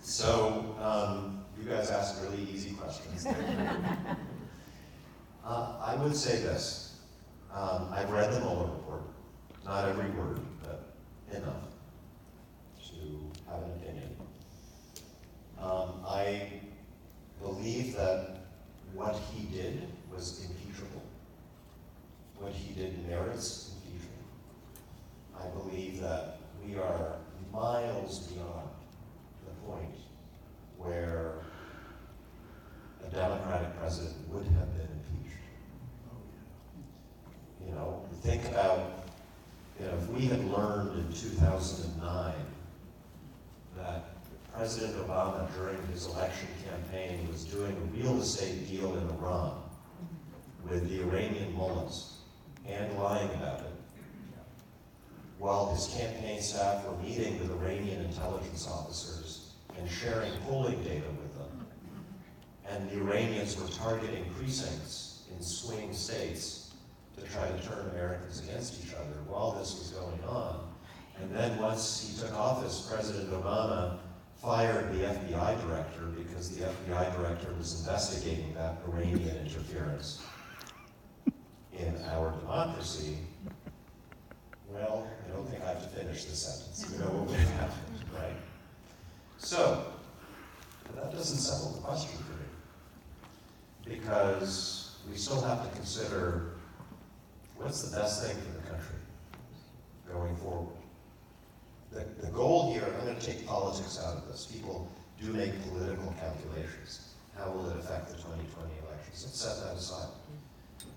So, you guys ask really easy questions. I would say this. I've read the Mueller report, not every word, but enough to have an opinion. I believe that what he did was impeachable. What he did merits impeachment. I believe that we are miles beyond the point where a Democratic president would have been impeached. You know, think about, if we had learned in 2009 that President Obama during his election campaign was doing a real estate deal in Iran with the Iranian mullahs and lying about it, while his campaign staff were meeting with Iranian intelligence officers and sharing polling data with them, and the Iranians were targeting precincts in swing states to try to turn Americans against each other while this was going on. And then once he took office, President Obama fired the FBI director because the FBI director was investigating that Iranian interference in our democracy. Well, I don't think I have to finish this sentence. You know what would have happened, right? So, that doesn't settle the question for me, because we still have to consider what's the best thing for the country going forward. The goal here, I'm going to take politics out of this. People do make political calculations. How will it affect the 2020 elections? Let's set that aside.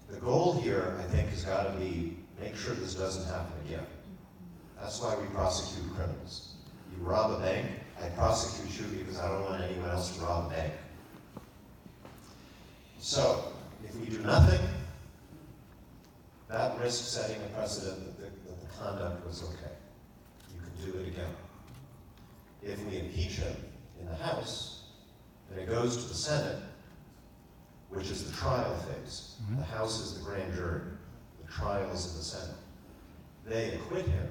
The goal here, I think, has got to be make sure this doesn't happen again. That's why we prosecute criminals. You rob a bank, I prosecute you because I don't want anyone else to rob a bank. So, if we do nothing, that risks setting a precedent that the conduct was okay. You can do it again. If we impeach him in the House, then it goes to the Senate, which is the trial phase. The House is the grand jury. The trial is in the Senate. They acquit him.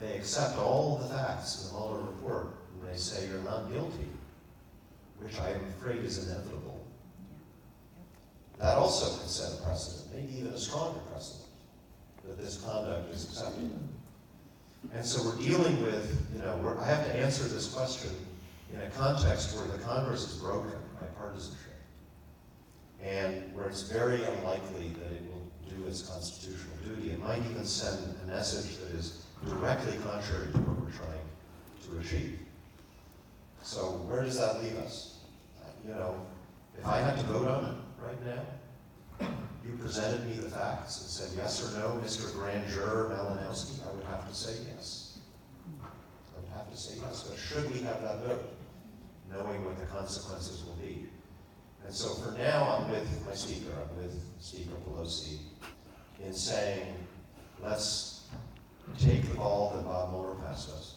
They accept all the facts in the Mueller report, and they say you're not guilty, which I am afraid is inevitable. That also can set a precedent, maybe even a stronger precedent, that this conduct is acceptable. And so we're dealing with, I have to answer this question in a context where the Congress is broken by partisanship, and where it's very unlikely that it will do its constitutional duty. It might even send a message that is directly contrary to what we're trying to achieve. So where does that leave us? If I had to vote on it right now, you presented me the facts and said yes or no, Mr. Grand Juror Malinowski, I would have to say yes. I would have to say yes, but should we have that vote, knowing what the consequences will be? And so for now, I'm with my speaker, I'm with Speaker Pelosi in saying, let's take the ball that Bob Mueller passed us.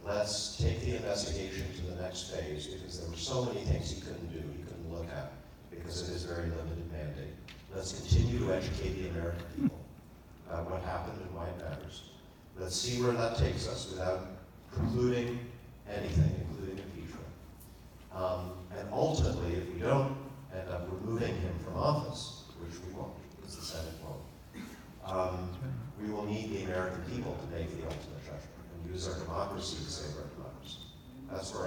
Let's take the investigation to the next phase, because there were so many things he couldn't do, he couldn't look at, because of his very limited mandate. Let's continue to educate the American people about what happened and why it matters. Let's see where that takes us without precluding anything, including impeachment. And ultimately, if we don't end up removing him from office, which we won't, because the Senate won't, we will need the American people to make the ultimate judgment and use our democracy to save our democracy. That's where